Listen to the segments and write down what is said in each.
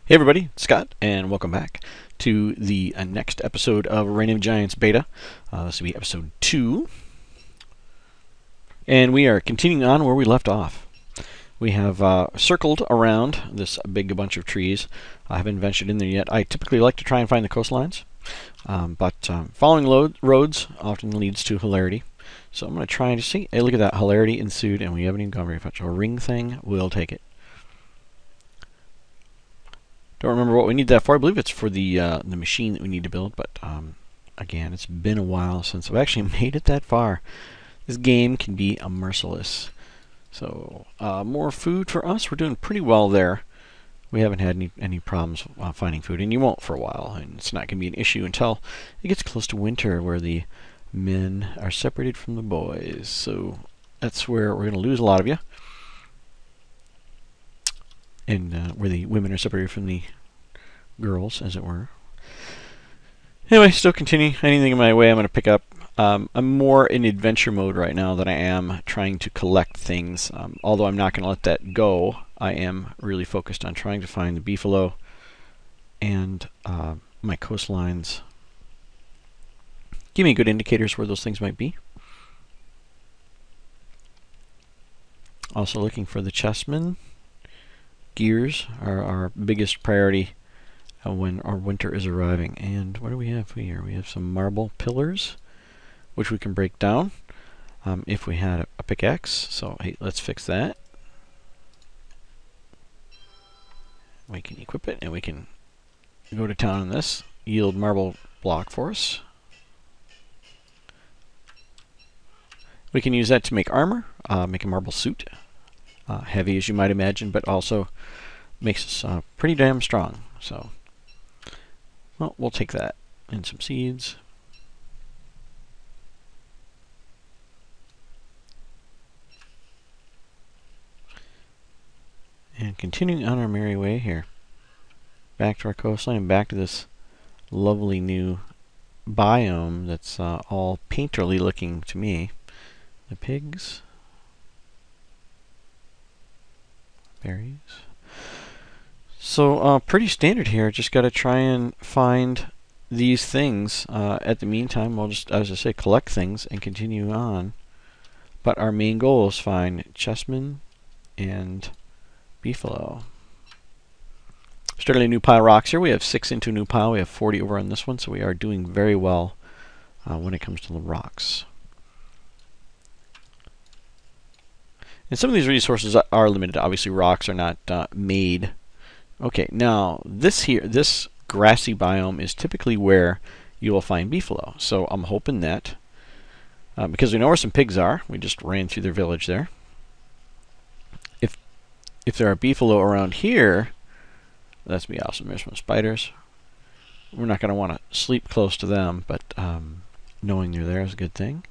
Hey everybody, it's Scott, and welcome back to the next episode of Reign of Giants Beta. This will be episode 2, and we are continuing on where we left off. We have circled around this big bunch of trees. I haven't ventured in there yet. I typically like to try and find the coastlines, but following roads often leads to hilarity. So I'm going to try to see. Hey, look at that, hilarity ensued, and we haven't even gone very much. A ring thing, we'll take it. Don't remember what we need that for. I believe it's for the machine that we need to build, but again, it's been a while since I've actually made it that far. This game can be merciless. So more food for us. We're doing pretty well there. We haven't had any problems finding food, and you won't for a while, and it's not going to be an issue until it gets close to winter, where the men are separated from the boys. So that's where we're going to lose a lot of you. And where the women are separated from the girls, as it were. Anyway, still continuing. Anything in my way I'm going to pick up. I'm more in adventure mode right now than I am trying to collect things. Although I'm not going to let that go, I am really focused on trying to find the beefalo and my coastlines. Give me good indicators where those things might be. Also looking for the chessmen. Gears are our biggest priority when our winter is arriving. And what do we have here? We have some marble pillars, which we can break down if we had a pickaxe. So hey, let's fix that. We can equip it, and we can go to town on this. Yield marble block for us. We can use that to make armor, make a marble suit. Heavy, as you might imagine, but also makes us pretty damn strong. So, well, we'll take that and some seeds. And continuing on our merry way here, back to our coastline and back to this lovely new biome that's all painterly looking to me. The pigs. Berries. So pretty standard here. Just got to try and find these things. At the meantime, we'll just, as I say, collect things and continue on. But our main goal is find chessmen and beefalo. Starting a new pile of rocks here. We have 6 into a new pile. We have 40 over on this one, so we are doing very well when it comes to the rocks. And some of these resources are limited. Obviously, rocks are not made. Okay, now this grassy biome is typically where you will find beefalo. So I'm hoping that, because we know where some pigs are, we just ran through their village there. If there are beefalo around here, that'd be awesome. There's some spiders. We're not going to want to sleep close to them, but knowing they're there is a good thing.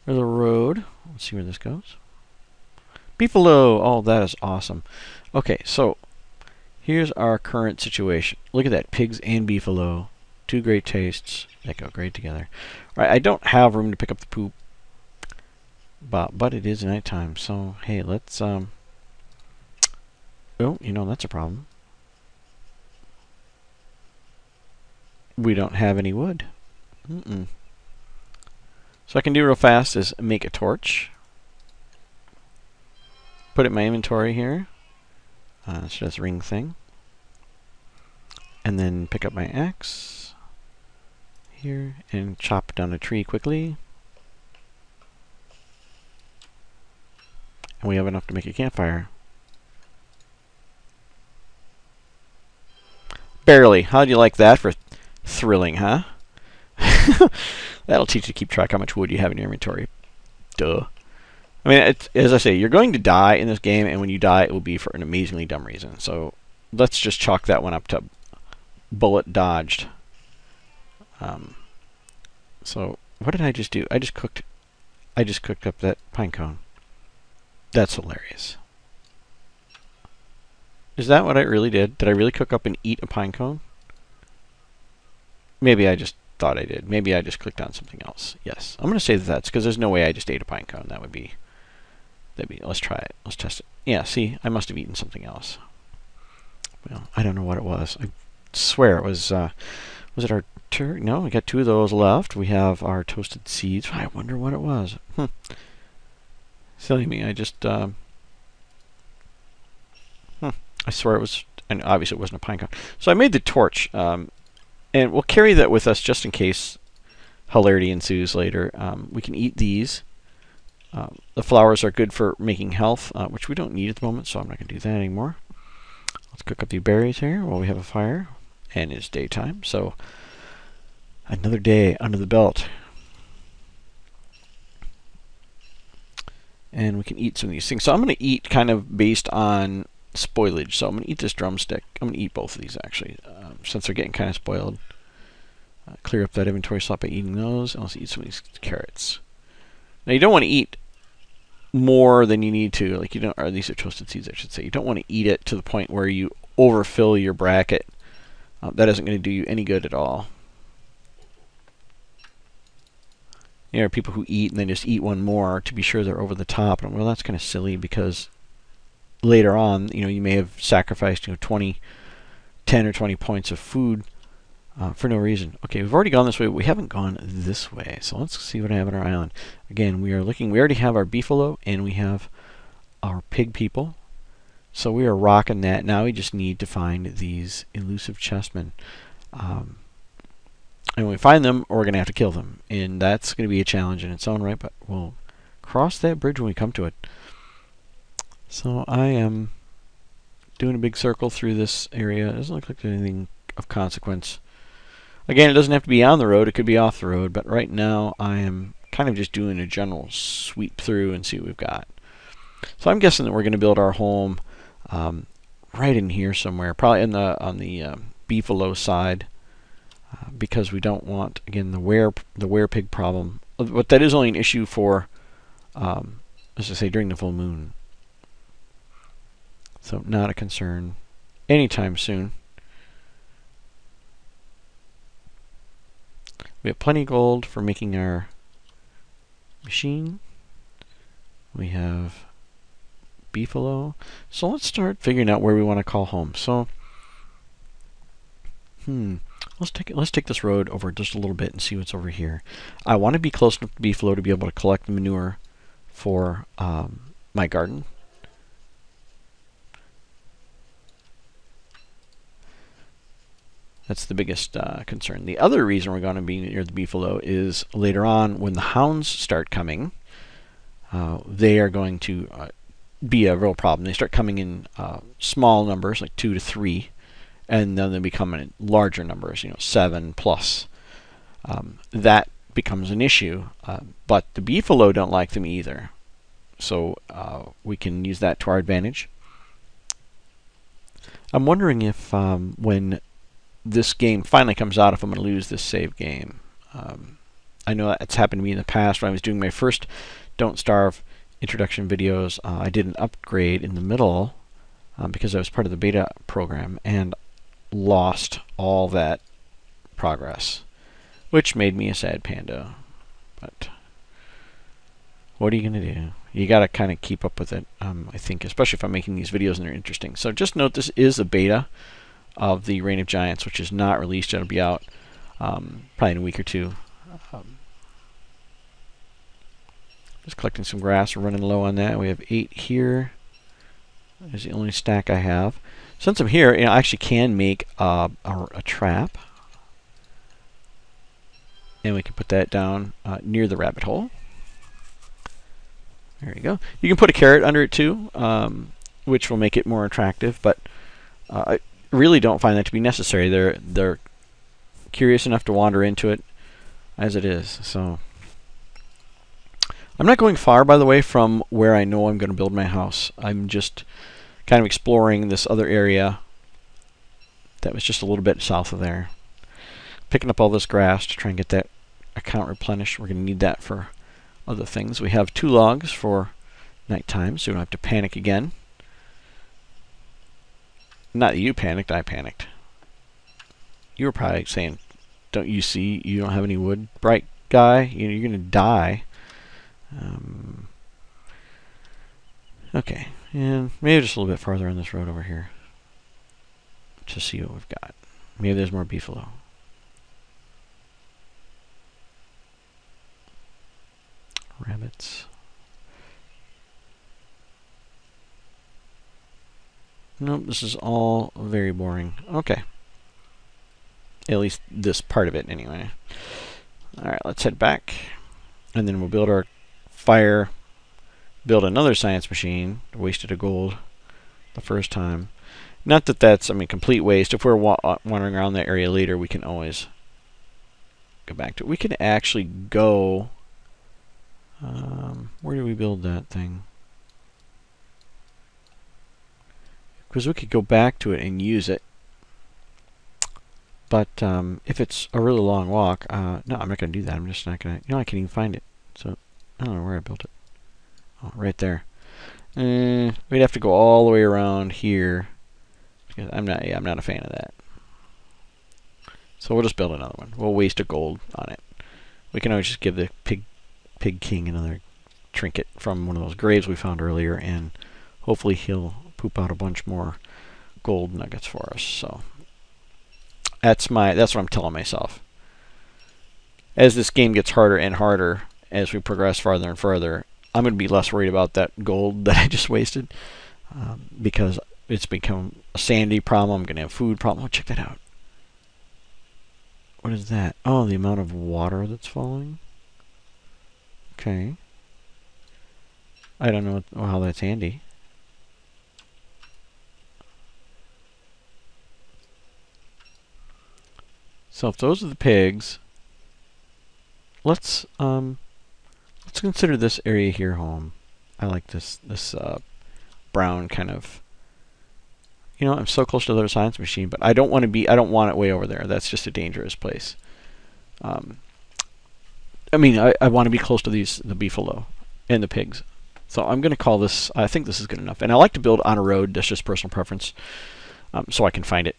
There's a road. Let's see where this goes. Beefalo! Oh, that is awesome. Okay, so here's our current situation. Look at that, pigs and beefalo. Two great tastes. They go great together. All right, I don't have room to pick up the poop, but it is nighttime, so hey, let's oh, you know, that's a problem. We don't have any wood. So I can do real fast is make a torch. Put it in my inventory here. So that's ring thing. And then pick up my axe here and chop down a tree quickly. And we have enough to make a campfire. Barely. How'd you like that for thrilling, huh? That'll teach you to keep track how much wood you have in your inventory. Duh. I mean, as I say, you're going to die in this game, and when you die, it will be for an amazingly dumb reason. So let's just chalk that one up to bullet dodged. So what did I just do? I just cooked up that pine cone. That's hilarious. Is that what I really did? Did I really cook up and eat a pine cone? Maybe I just thought I did. Maybe I just clicked on something else. Yes, I'm going to say that that's because there's no way I just ate a pine cone. That'd be. Let's try it. Let's test it. Yeah, see, I must have eaten something else. Well, I don't know what it was. I swear it was it our turkey? No, we got 2 of those left. We have our toasted seeds. I wonder what it was. Silly me. I just I swear it was, and obviously it wasn't a pine cone. So I made the torch, and we'll carry that with us just in case hilarity ensues later. We can eat these. The flowers are good for making health, which we don't need at the moment, so I'm not going to do that anymore. Let's cook up the berries here while we have a fire, and it's daytime, so another day under the belt. And we can eat some of these things. So I'm going to eat kind of based on spoilage. So I'm going to eat this drumstick. I'm going to eat both of these, actually, since they're getting kind of spoiled. Clear up that inventory slot by eating those. I'll also eat some of these carrots. Now, you don't want to eat more than you need to. Like, you don't, or these are toasted seeds, I should say. You don't want to eat it to the point where you overfill your bracket. That isn't going to do you any good at all. You know, there are people who eat and then just eat one more to be sure they're over the top. And well, that's kind of silly, because later on, you know, you may have sacrificed, you know, 10 or 20 points of food for no reason. Okay, we've already gone this way, but we haven't gone this way. So let's see what I have on our island. Again, we are looking. We already have our beefalo and we have our pig people. So we are rocking that. Now we just need to find these elusive chessmen. And when we find them, we're going to have to kill them. And that's going to be a challenge in its own right, but we'll cross that bridge when we come to it. So I am doing a big circle through this area. It doesn't look like there's anything of consequence. Again, it doesn't have to be on the road. It could be off the road. But right now, I am kind of just doing a general sweep through and see what we've got. So I'm guessing that we're going to build our home right in here somewhere, probably on the beefalo side. Because we don't want, again, the were pig problem. But that is only an issue for, as I say, during the full moon. So not a concern anytime soon. We have plenty of gold for making our machine. We have beefalo. So let's start figuring out where we want to call home. So, let's take this road over just a little bit and see what's over here. I want to be close enough to beefalo to be able to collect the manure for my garden. That's the biggest concern. The other reason we're going to be near the beefalo is later on when the hounds start coming, they are going to be a real problem. They start coming in small numbers, like 2 to 3. And then they become in larger numbers, you know, 7 plus. That becomes an issue. But the beefalo don't like them either. So we can use that to our advantage. I'm wondering if when this game finally comes out, if I'm going to lose this save game. I know that's happened to me in the past when I was doing my first Don't Starve introduction videos. I did an upgrade in the middle because I was part of the beta program, and lost all that progress, which made me a sad panda. But what are you going to do? You got to kind of keep up with it, I think, especially if I'm making these videos and they're interesting. So just note this is a beta of the Reign of Giants, which is not released. It'll be out probably in a week or two. Just collecting some grass. We're running low on that. We have 8 here. That's the only stack I have. Since I'm here, you know, I actually can make a trap. And we can put that down near the rabbit hole. There you go. You can put a carrot under it too, which will make it more attractive, but I really don't find that to be necessary. They're curious enough to wander into it as it is. So I'm not going far, by the way, from where I know I'm going to build my house. I'm just kind of exploring this other area that was just a little bit south of there. Picking up all this grass to try and get that account replenished. We're going to need that for other things. We have 2 logs for nighttime, so we don't have to panic again. Not that you panicked, I panicked. You were probably saying, don't you see you don't have any wood, bright guy? You know, you're going to die. Okay, and maybe just a little bit farther on this road over here. to see what we've got. Maybe there's more beefalo. Rabbits. Nope, this is all very boring. Okay. At least this part of it, anyway. Alright, let's head back. And then we'll build our fire. Build another science machine. Wasted a gold the first time. Not that that's, I mean, complete waste. If we're wandering around that area later, we can always go back to it. We could actually go... where do we build that thing? Because we could go back to it and use it. But if it's a really long walk, no, I'm not going to do that. I'm just not going to... You know, I can't even find it. So, I don't know where I built it. Oh, right there. We'd have to go all the way around here. Because I'm not a fan of that. So we'll just build another one. We'll waste a gold on it. We can always just give the pig king another trinket from one of those graves we found earlier, and hopefully he'll poop out a bunch more gold nuggets for us. So that's what I'm telling myself. As this game gets harder and harder, as we progress farther and further, I'm going to be less worried about that gold that I just wasted, because it's become a sanity problem. I'm going to have food problem. Oh, check that out. What is that? Oh, the amount of water that's falling. Okay. I don't know how that's handy. So if those are the pigs, let's consider this area here home. I like this brown kind of. You know, I'm so close to the other science machine, but I don't want it way over there. That's just a dangerous place. I mean, I want to be close to the beefalo and the pigs. So I'm going to call this, I think this is good enough. And I like to build on a road. That's just personal preference, so I can find it.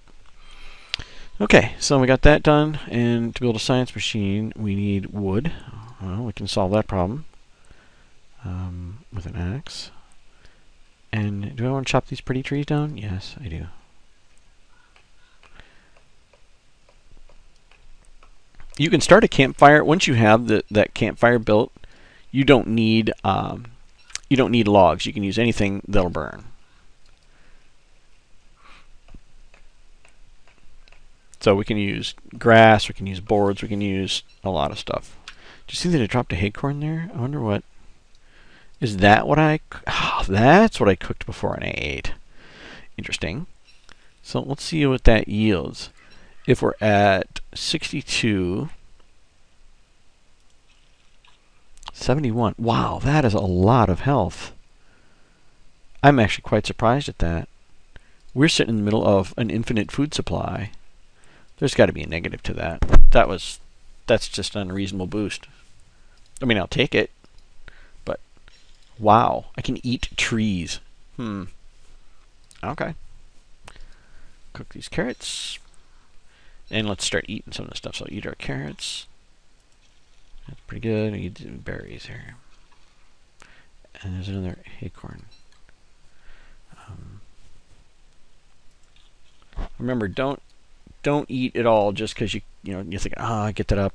Okay, so we got that done. And to build a science machine, we need wood. Well, we can solve that problem with an axe. And do I want to chop these pretty trees down? Yes, I do. You can start a campfire once you have that campfire built. You don't need logs. You can use anything that'll burn. So we can use grass. We can use boards. We can use a lot of stuff. Did you see that I dropped a acorn there? I wonder what. Is that what I... Oh, that's what I cooked before and I ate. Interesting. So let's see what that yields. If we're at 62... 71. Wow, that is a lot of health. I'm actually quite surprised at that. We're sitting in the middle of an infinite food supply. There's got to be a negative to that. That's just an unreasonable boost. I mean, I'll take it. Wow, I can eat trees. Okay. Cook these carrots. And let's start eating some of the stuff. So eat our carrots. That's pretty good. We eat berries here. And there's another acorn. Remember, don't eat it all just because you think, I get that up.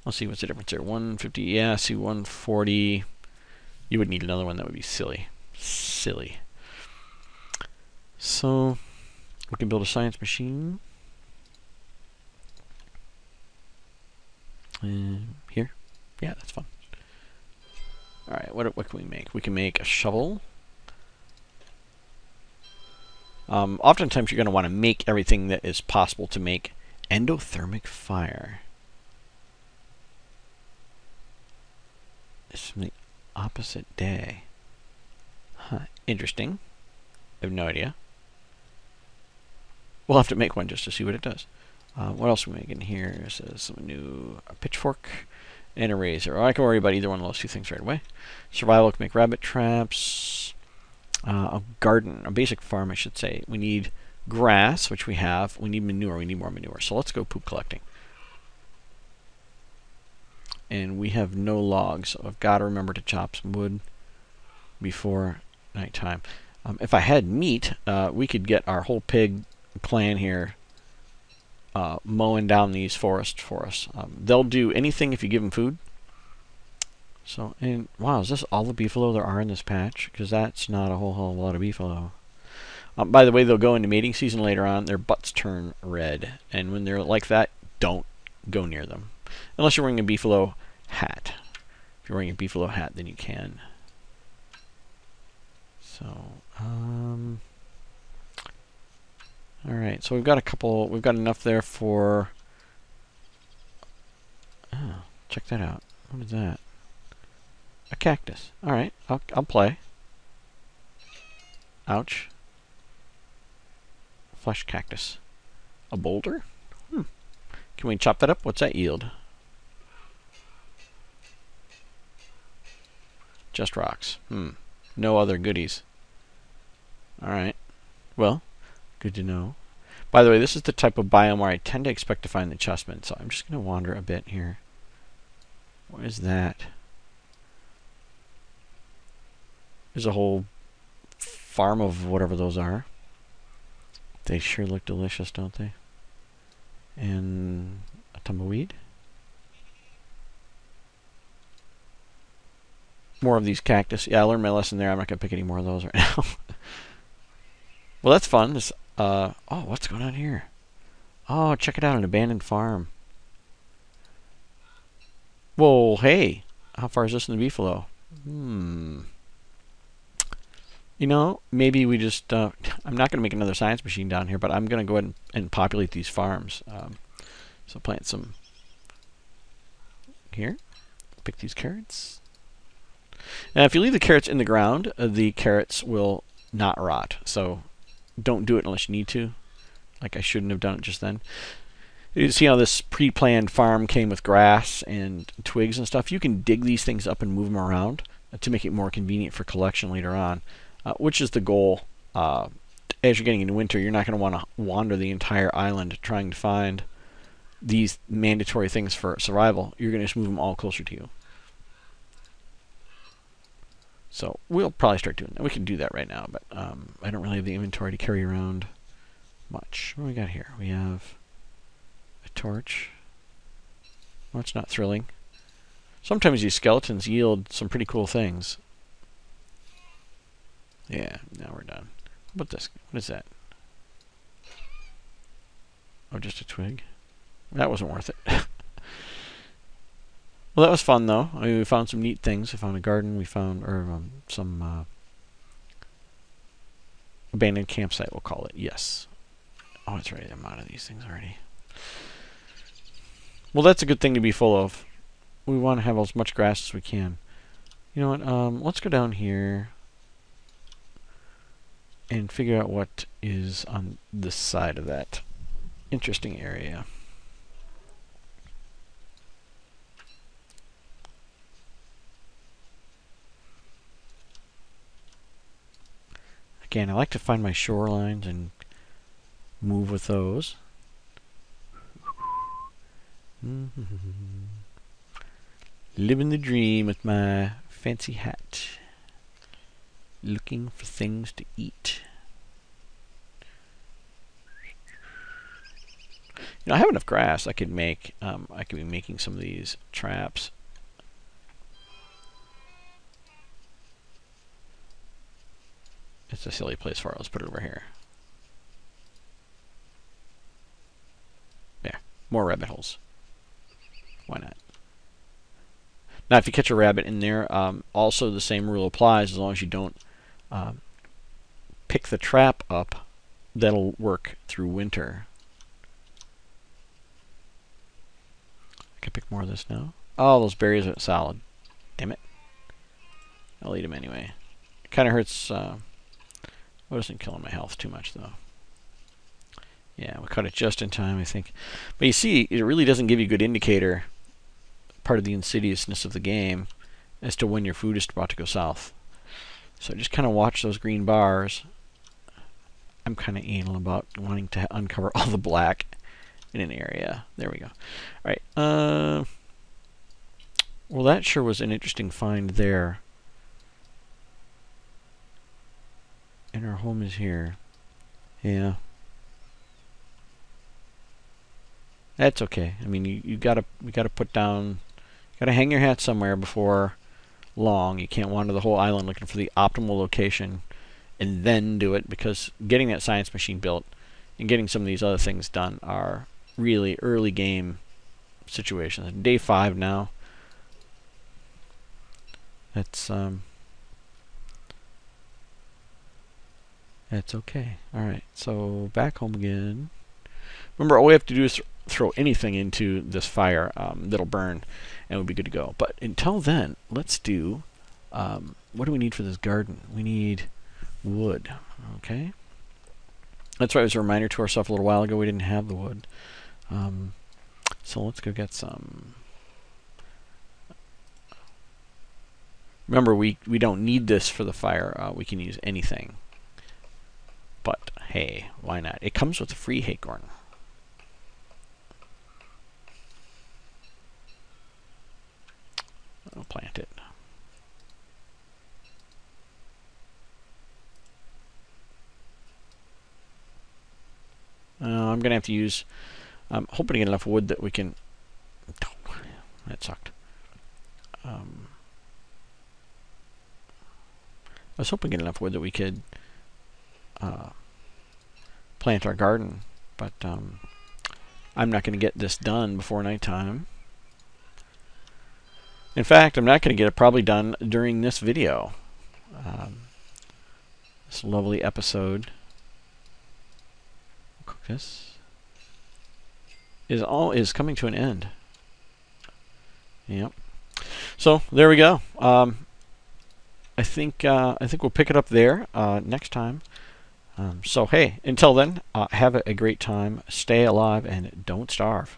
Let's see what's the difference here. 150. Yeah, I see 140. You would need another one. That would be silly. Silly. So, we can build a science machine. Here? Yeah, that's fun. Alright, what can we make? We can make a shovel. Oftentimes you're going to want to make everything that is possible to make endothermic fire. It's from the opposite day. Huh, interesting. I have no idea. We'll have to make one just to see what it does. What else are we making here? It says some new pitchfork and a razor. Oh, I can worry about either one of those two things right away. Survival can make rabbit traps. A garden, a basic farm, I should say. We need grass, which we have. We need manure. We need more manure. So let's go poop collecting. And we have no logs, so I've got to remember to chop some wood before nighttime. If I had meat, we could get our whole pig clan here mowing down these forests for us. They'll do anything if you give them food. So, and wow, is this all the beefalo there are in this patch? Because that's not a whole hell of a lot of beefalo. By the way, they'll go into mating season later on. Their butts turn red, and when they're like that, don't go near them. Unless you're wearing a beefalo hat. If you're wearing a beefalo hat, then you can. So, alright, so we've got enough there for... Oh, check that out. What is that? A cactus. Alright, I'll play. Ouch. Flesh cactus. A boulder? Can we chop that up? What's that yield? Just rocks. No other goodies. Alright. Well, good to know. By the way, this is the type of biome where I tend to expect to find the chestnut, so I'm just going to wander a bit here. What is that? There's a whole farm of whatever those are. They sure look delicious, don't they? And a tumbleweed. More of these cactus. Yeah, I learned my lesson there. I'm not going to pick any more of those right now. Well, that's fun. This, oh, what's going on here? Oh, check it out, an abandoned farm. Whoa, hey. How far is this in the beefalo? You know, maybe we just... I'm not going to make another science machine down here, but I'm going to go ahead and populate these farms. So plant some here. Pick these carrots. Now, if you leave the carrots in the ground, the carrots will not rot. So don't do it unless you need to. Like I shouldn't have done it just then. You see how this pre-planned farm came with grass and twigs and stuff? You can dig these things up and move them around to make it more convenient for collection later on. Which is the goal. As you're getting into winter, you're not going to want to wander the entire island trying to find these mandatory things for survival. You're going to just move them all closer to you. So we'll probably start doing that. We can do that right now, but I don't really have the inventory to carry around much. What do we got here? We have a torch. Well, it's not thrilling. Sometimes these skeletons yield some pretty cool things. Yeah, now we're done. How about this? What is that? Oh, just a twig? That wasn't worth it. Well, that was fun, though. I mean, we found some neat things. We found a garden. We found some abandoned campsite, we'll call it. Yes. Oh, that's right. I'm out of these things already. Well, that's a good thing to be full of. We want to have as much grass as we can. You know what? Let's go down here and figure out what is on this side of that interesting area. Again, I like to find my shorelines and move with those. Living the dream with my fancy hat. Looking for things to eat. You know, I have enough grass. I could make. I could be making some of these traps. It's a silly place for it. Let's put it over here. There. More rabbit holes. Why not? Now, if you catch a rabbit in there, also the same rule applies. As long as you don't pick the trap up, that'll work through winter. I can pick more of this now. Oh, those berries are solid. Damn it. I'll eat them anyway. It kind of hurts. What isn't killing my health too much, though. Yeah, we caught it just in time, I think. But you see, it really doesn't give you a good indicator, part of the insidiousness of the game, as to when your food is about to go south. So just kind of watch those green bars. I'm kind of anal about wanting to uncover all the black in an area. There we go. Alright. Well, that sure was an interesting find there. And our home is here. Yeah. That's okay. I mean, you gotta put down, gotta hang your hat somewhere before long. You can't wander the whole island looking for the optimal location and then do it, because getting that science machine built and getting some of these other things done are really early game situations. Day 5 now. That's okay. Alright, so back home again. Remember, all we have to do is throw anything into this fire that'll burn, and we'll be good to go. But until then, let's do, what do we need for this garden? We need wood. Okay. That's right, it was a reminder to ourselves a little while ago we didn't have the wood. So let's go get some. Remember, we don't need this for the fire. We can use anything. But hey, why not? It comes with a free acorn. I'll plant it. I'm going to have to use... I'm hoping to get enough wood that we can... Oh, that sucked. I was hoping to get enough wood that we could plant our garden, but I'm not going to get this done before nighttime. In fact, I'm not going to get it probably done during this video. This lovely episode. Cook this. Is coming to an end. Yep. So there we go. I think we'll pick it up there next time. So hey, until then, have a great time. Stay alive and don't starve.